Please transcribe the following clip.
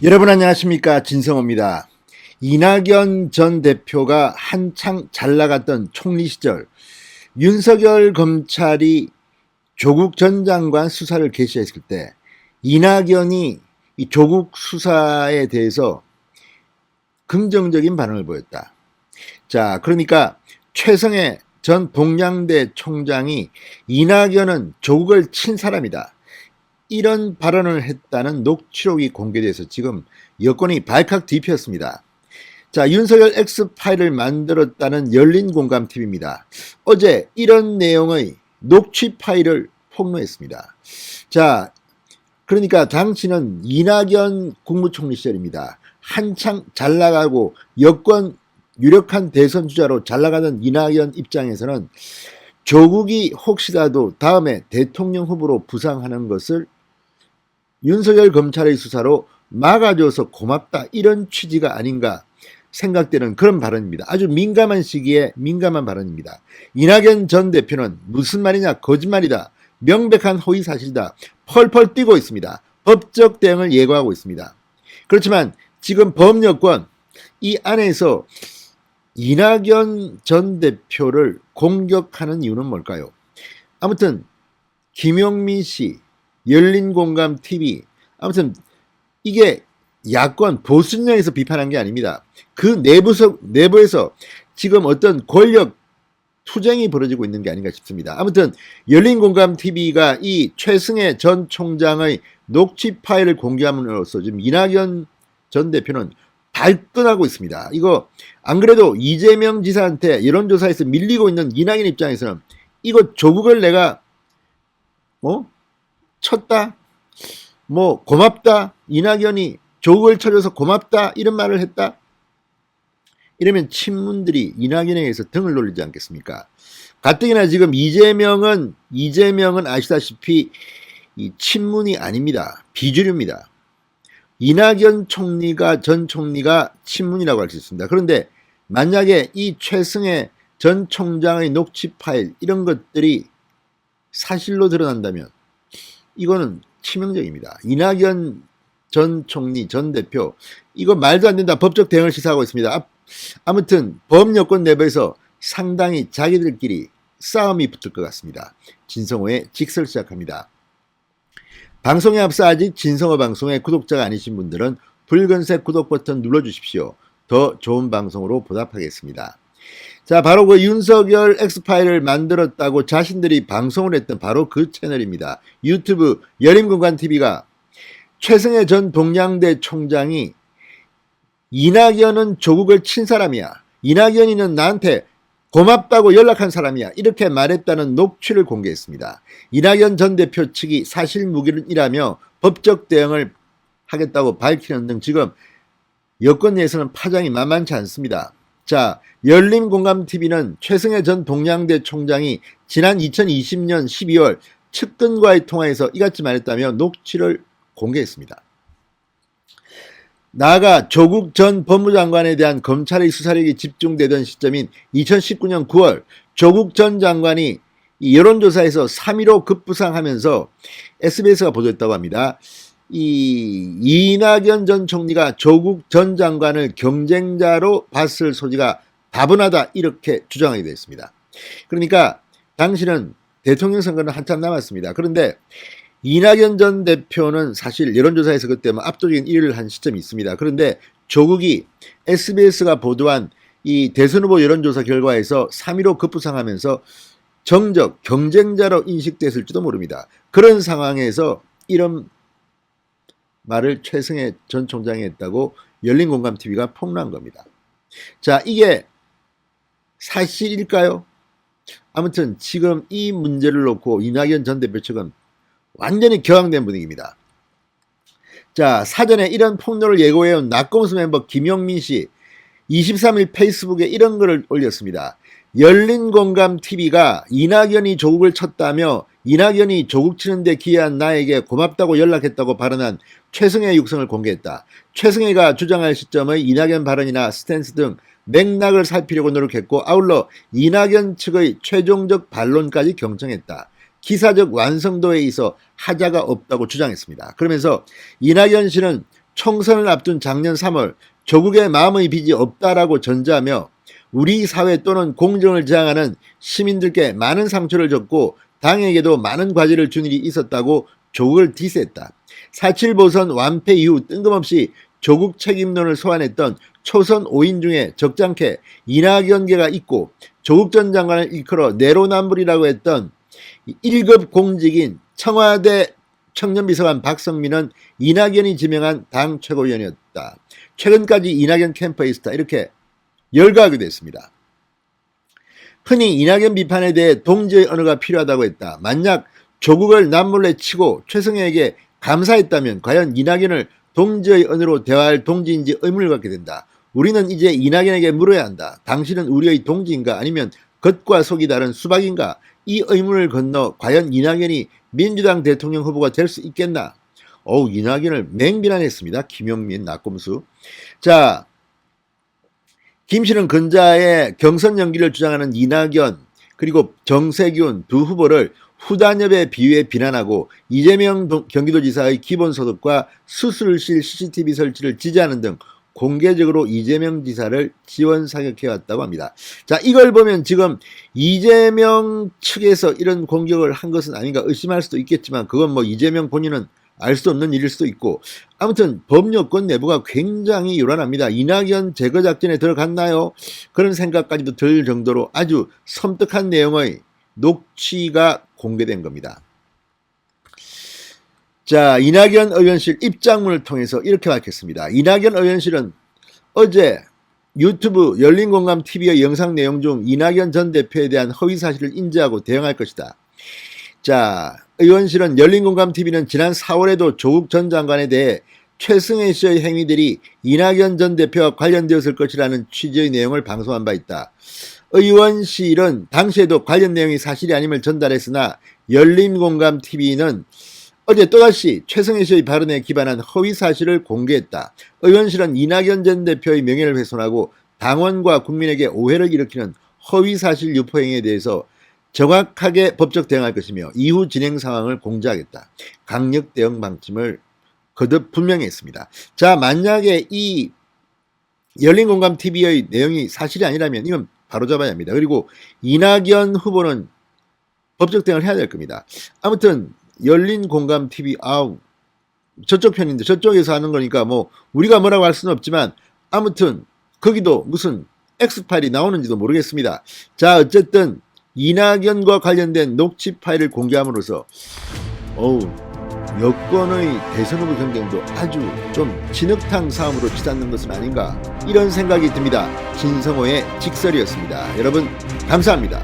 여러분 안녕하십니까, 진성호입니다. 이낙연 전 대표가 한창 잘 나갔던 총리 시절 윤석열 검찰이 조국 전 장관 수사를 개시했을 때 이낙연이 이 조국 수사에 대해서 긍정적인 반응을 보였다. 자, 그러니까 최성해 전 동양대 총장이 이낙연은 조국을 친 사람이다, 이런 발언을 했다는 녹취록이 공개돼서 지금 여권이 발칵 뒤폈습니다. 자, 윤석열 X파일을 만들었다는 열린공감TV입니다. 어제 이런 내용의 녹취 파일을 폭로했습니다. 자, 그러니까 당시는 이낙연 국무총리 시절입니다. 한창 잘 나가고 여권 유력한 대선 주자로 잘 나가는 이낙연 입장에서는 조국이 혹시라도 다음에 대통령 후보로 부상하는 것을 윤석열 검찰의 수사로 막아줘서 고맙다, 이런 취지가 아닌가 생각되는 그런 발언입니다. 아주 민감한 시기에 민감한 발언입니다. 이낙연 전 대표는 무슨 말이냐, 거짓말이다, 명백한 허위사실이다, 펄펄 뛰고 있습니다. 법적 대응을 예고하고 있습니다. 그렇지만 지금 법여권 이 안에서 이낙연 전 대표를 공격하는 이유는 뭘까요? 아무튼 김용민 씨, 열린공감TV, 아무튼 이게 야권 보수진영에서 비판한 게 아닙니다. 그 내부에서 지금 어떤 권력 투쟁이 벌어지고 있는 게 아닌가 싶습니다. 아무튼 열린공감TV가 이 최승해 전 총장의 녹취 파일을 공개함으로써 지금 이낙연 전 대표는 발끈하고 있습니다. 이거 안 그래도 이재명 지사한테 여론조사에서 밀리고 있는 이낙연 입장에서는 이거 조국을 내가 쳤다, 고맙다, 이낙연이 조국을 쳐줘서 고맙다, 이런 말을 했다, 이러면 친문들이 이낙연에 의해서 등을 돌리지 않겠습니까? 가뜩이나 지금 이재명은 아시다시피 이 친문이 아닙니다. 비주류입니다. 이낙연 전 총리가 친문이라고 할 수 있습니다. 그런데 만약에 이 최승해 전 총장의 녹취 파일, 이런 것들이 사실로 드러난다면 이거는 치명적입니다. 이낙연 전 총리, 전 대표, 이거 말도 안 된다, 법적 대응을 시사하고 있습니다. 아무튼 법여권 내부에서 상당히 자기들끼리 싸움이 붙을 것 같습니다. 진성호의 직설 시작합니다. 방송에 앞서 아직 진성호 방송의 구독자가 아니신 분들은 붉은색 구독 버튼 눌러주십시오. 더 좋은 방송으로 보답하겠습니다. 자, 바로 그 윤석열 X파일을 만들었다고 자신들이 방송을 했던 바로 그 채널입니다. 유튜브 열린공감TV가 최승해 전 동양대 총장이 이낙연은 조국을 친 사람이야, 이낙연이는 나한테 고맙다고 연락한 사람이야, 이렇게 말했다는 녹취를 공개했습니다. 이낙연 전 대표 측이 사실무근이라며 법적 대응을 하겠다고 밝히는 등 지금 여권 내에서는 파장이 만만치 않습니다. 자, 열린공감TV는 최승해 전 동양대 총장이 지난 2020년 12월 측근과의 통화에서 이같이 말했다며 녹취를 공개했습니다. 나아가 조국 전 법무장관에 대한 검찰의 수사력이 집중되던 시점인 2019년 9월 조국 전 장관이 여론조사에서 3위로 급부상하면서 SBS가 보도했다고 합니다. 이낙연 전 총리가 조국 전 장관을 경쟁자로 봤을 소지가 다분하다, 이렇게 주장하게 됐습니다. 그러니까 당시는 대통령 선거는 한참 남았습니다. 그런데 이낙연 전 대표는 사실 여론조사에서 그때 압도적인 1위를 한 시점이 있습니다. 그런데 조국이 SBS가 보도한 이 대선 후보 여론조사 결과에서 3위로 급부상하면서 정적 경쟁자로 인식됐을지도 모릅니다. 그런 상황에서 이런 말을 최승해 전 총장이 했다고 열린공감TV가 폭로한 겁니다. 자, 이게 사실일까요? 아무튼 지금 이 문제를 놓고 이낙연 전 대표 측은 완전히 격앙된 분위기입니다. 자, 사전에 이런 폭로를 예고해온 낙검수 멤버 김용민 씨 23일 페이스북에 이런 글을 올렸습니다. 열린공감TV가 이낙연이 조국을 쳤다며 이낙연이 조국 치는데 기여한 나에게 고맙다고 연락했다고 발언한 최승해 육성을 공개했다. 최승해가 주장할 시점의 이낙연 발언이나 스탠스 등 맥락을 살피려고 노력했고, 아울러 이낙연 측의 최종적 반론까지 경청했다. 기사적 완성도에 있어 하자가 없다고 주장했습니다. 그러면서 이낙연 씨는 총선을 앞둔 작년 3월 조국의 마음의 빚이 없다라고 전제하며 우리 사회 또는 공정을 지향하는 시민들께 많은 상처를 줬고 당에게도 많은 과제를 준 일이 있었다고 조국을 디스했다. 4.7 보선 완패 이후 뜬금없이 조국 책임론을 소환했던 초선 5인 중에 적잖게 이낙연계가 있고 조국 전 장관을 일컬어 내로남불이라고 했던 1급 공직인 청와대 청년비서관 박성민은 이낙연이 지명한 당 최고위원이었다. 최근까지 이낙연 캠프에 있었다. 이렇게 열거하게 됐습니다. 흔히 이낙연 비판에 대해 동지의 언어가 필요하다고 했다. 만약 조국을 남몰래 치고 최승혜에게 감사했다면 과연 이낙연을 동지의 언어로 대화할 동지인지 의문을 갖게 된다. 우리는 이제 이낙연에게 물어야 한다. 당신은 우리의 동지인가 아니면 겉과 속이 다른 수박인가? 이 의문을 건너 과연 이낙연이 민주당 대통령 후보가 될 수 있겠나? 이낙연을 맹비난했습니다. 김용민 낙곰수. 자, 김씨는 근자의 경선 연기를 주장하는 이낙연 그리고 정세균 두 후보를 후단협에 비유해 비난하고 이재명 경기도지사의 기본소득과 수술실 CCTV 설치를 지지하는 등 공개적으로 이재명 지사를 지원 사격해왔다고 합니다. 자, 이걸 보면 지금 이재명 측에서 이런 공격을 한 것은 아닌가 의심할 수도 있겠지만 그건 뭐 이재명 본인은 알 수 없는 일일 수도 있고 아무튼 법여권 내부가 굉장히 요란합니다. 이낙연 제거 작전에 들어갔나요? 그런 생각까지도 들 정도로 아주 섬뜩한 내용의 녹취가 공개된 겁니다. 자, 이낙연 의원실 입장문을 통해서 이렇게 밝혔습니다. 이낙연 의원실은 어제 유튜브 열린공감TV의 영상 내용 중 이낙연 전 대표에 대한 허위 사실을 인지하고 대응할 것이다. 자, 의원실은 열린공감TV는 지난 4월에도 조국 전 장관에 대해 최승혜 씨의 행위들이 이낙연 전 대표와 관련되었을 것이라는 취지의 내용을 방송한 바 있다. 의원실은 당시에도 관련 내용이 사실이 아님을 전달했으나 열린공감TV는 어제 또다시 최승혜 씨의 발언에 기반한 허위 사실을 공개했다. 의원실은 이낙연 전 대표의 명예를 훼손하고 당원과 국민에게 오해를 일으키는 허위 사실 유포 행위에 대해서 정확하게 법적 대응할 것이며 이후 진행 상황을 공지하겠다. 강력 대응 방침을 거듭 분명히 했습니다. 자, 만약에 이 열린공감TV의 내용이 사실이 아니라면 이건 바로잡아야 합니다. 그리고 이낙연 후보는 법적 대응을 해야 될 겁니다. 아무튼 열린공감TV 저쪽 편인데 저쪽에서 하는 거니까 뭐 우리가 뭐라고 할 수는 없지만 아무튼 거기도 무슨 X파일이 나오는지도 모르겠습니다. 자, 어쨌든 이낙연과 관련된 녹취 파일을 공개함으로써 여권의 대선 후보 경쟁도 아주 좀 진흙탕 싸움으로 치닫는 것은 아닌가 이런 생각이 듭니다. 진성호의 직설이었습니다. 여러분 감사합니다.